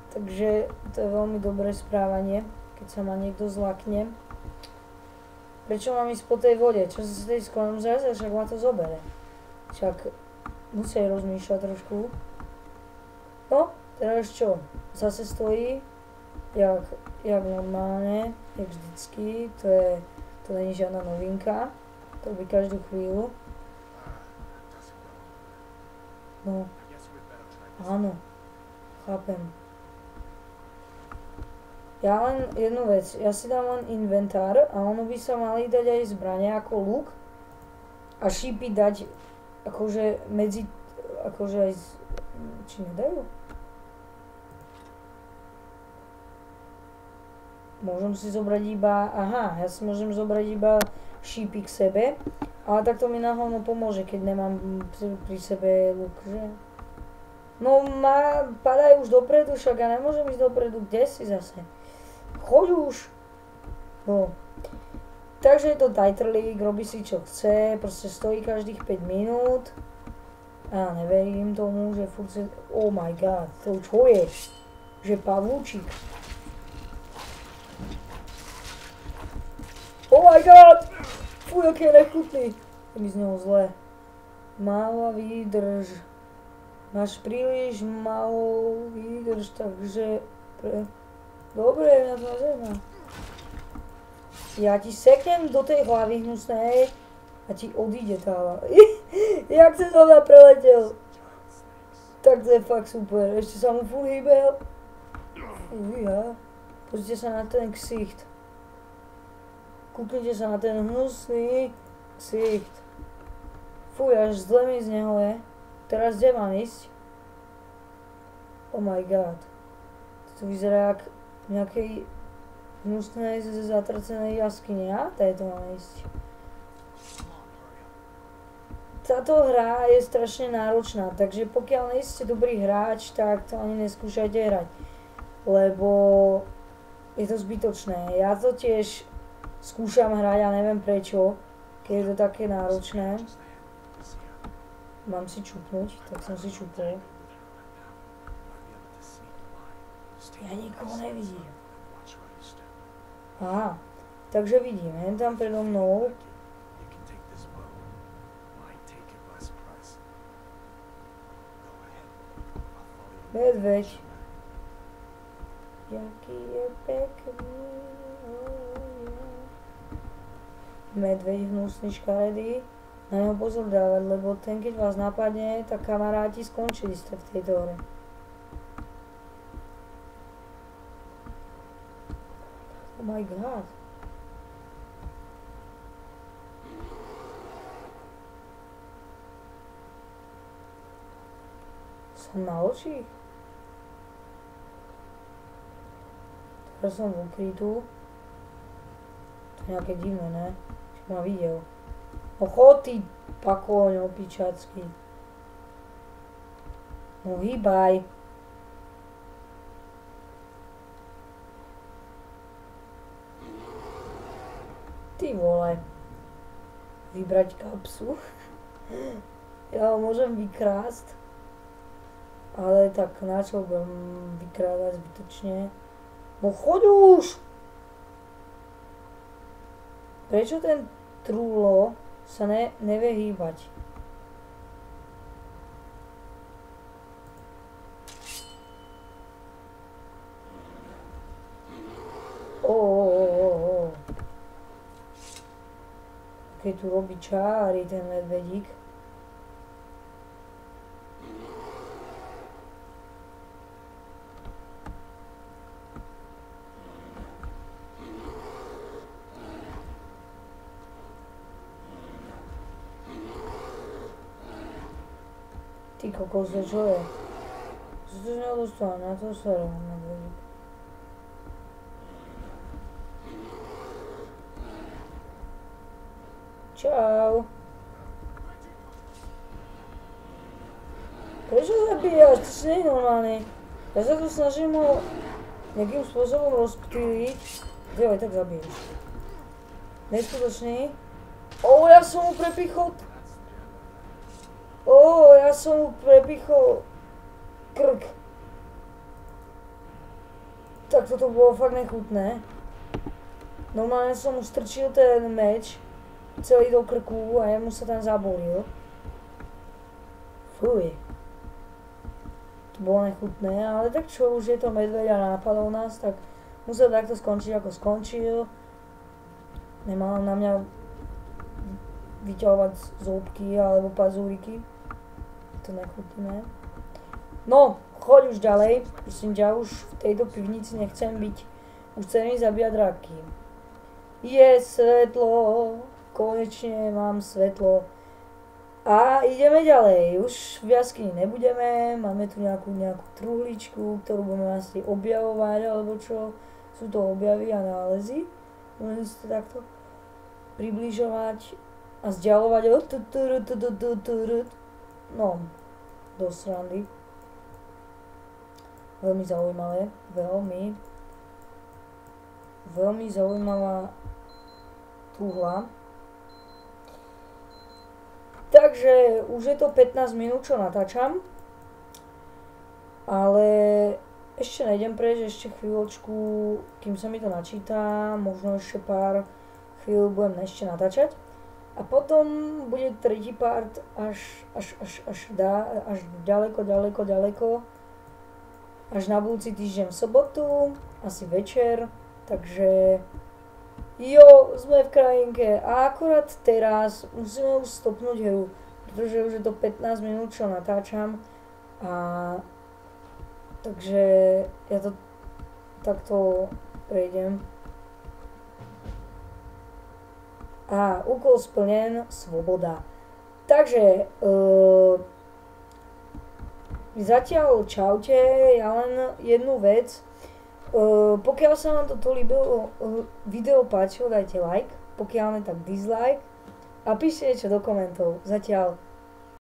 Takže to je veľmi dobré správanie, keď sa ma niekto zlakne. Prečo mám ísť po tej vode? Čo sa tej sklonom zraze? Však ma to zobere. Však musí rozmýšľať trošku. No, teraz čo? Zase stojí, jak normálne, jak vždycky. To není žiadna novinka. To by každú chvíľu. No, áno, chápem. Ja len jednu vec, ja si dám len inventár a ono by sa mali dať aj zbrane ako luk a šípy dať akože medzi, akože aj, či nedajú? Môžem si zobrať iba, aha, ja si môžem zobrať iba šípy k sebe, ale tak to mi na hovno pomôže, keď nemám pri sebe luk, že? No padajú už dopredu, však ja nemôžem ísť dopredu, kde si zase? Choď už! No. Takže je to tajtrlík, robí si čo chce, proste stojí každých 5 minút. A neverím tomu, že furt sa... Oh my god, to čo je? Že pavúčik. Oh my god! Fuj, aký je nechutný. Je mi z neho zle. Malá výdrž. Máš príliš malú výdrž, takže... Dobre, na to zaujíma. Ja ti seknem do tej hlavy hnusnej a ti odíde tá hlava. Jak sa to preletel. Tak to je fakt super. Ešte sa mu furt hýbe. Uja. Pozrite sa na ten ksicht. Kúknite sa na ten hnusný ksicht. Fuj, až zle mi z neho je. Teraz kde mám ísť? Oh my god. To vyzerá jak nejakej hnusnej zatracenej jaskyne. A to mám ísť. Táto hra je strašne náročná, takže pokiaľ nie ste dobrý hráč, tak to ani neskúšajte hrať. Lebo je to zbytočné. Ja to tiež skúšam hrať a neviem prečo, keď je to také náročné. Mám si čupnúť, tak som si čupol. Ja nikoho nevidím. Aha, takže vidím, jen tam predo mnou. Medveď. Jaký je pekný. Medveď hnusný škaredý. Na neho pozor dávať, lebo ten keď vás napadne, tak kamaráti skončili ste v tejto hre. Oh my god. Som na oči. Teraz som v ukrytu. To je nejaké divné, ne? Či ma videl. No chod ty, pakoň opičacký. No hýbaj. Ty vole. Vybrať kapsu. Ja ho môžem vykrásť. Ale tak na čo budem vykrádať zbytočne? No choď už! Prečo ten trúlo sa nevie hýbať? Keď tu robí čáry ten medvedík. Ty kokos, čo je? Co to nedostane, na to sa rovná medvedík. Čau. Prečo zabíjaš? Ty si nie normálny. Ja sa tu snažím ho nejakým spôsobom rozptýliť. Ty ho aj tak zabiješ. Neskutočný. Ja som mu prepichol. Ja som mu prepichol krk. tak toto bolo fakt nechutné. Normálne som mu strčil ten meč celý do krku a jemu sa tam zabolil. Fuj. To bolo nechutné, ale tak čo, už je to medveď a nápadol nás, tak musel takto skončiť ako skončil. Nemal na mňa vyťahovať zúbky alebo pazúriky. To nechutné. No, choď už ďalej, prosím ťa, už v tejto pivnici nechcem byť. Už chcem ísť zabíjať draky. Je svetlo, konečne mám svetlo. A ideme ďalej, už v jaskyni nebudeme, máme tu nejakú truhličku, ktorú budeme asi objavovať, alebo čo, sú to objavy a nálezy. Budeme si to takto približovať a vzdialovať. No, do srandy. Veľmi zaujímavé, veľmi zaujímavá truhla. Takže už je to 15 minút, čo natáčam. Ale ešte nejdem preč, ešte chvíľočku, kým sa mi to načíta, možno ešte pár chvíľ budem ešte natáčať. A potom bude tretí part až ďaleko. Až na budúci týždeň v sobotu, asi večer. Takže jo, sme v krajinke a akurát teraz musíme už stopnúť hru, pretože už je to 15 minút, čo natáčam a takže ja to takto prejdem. A úkol splnen, svoboda. Takže zatiaľ čaute, ja len jednu vec. Pokiaľ sa vám toto video páčilo, dajte like, pokiaľ ne, tak dislike a píšte niečo do komentov. Zatiaľ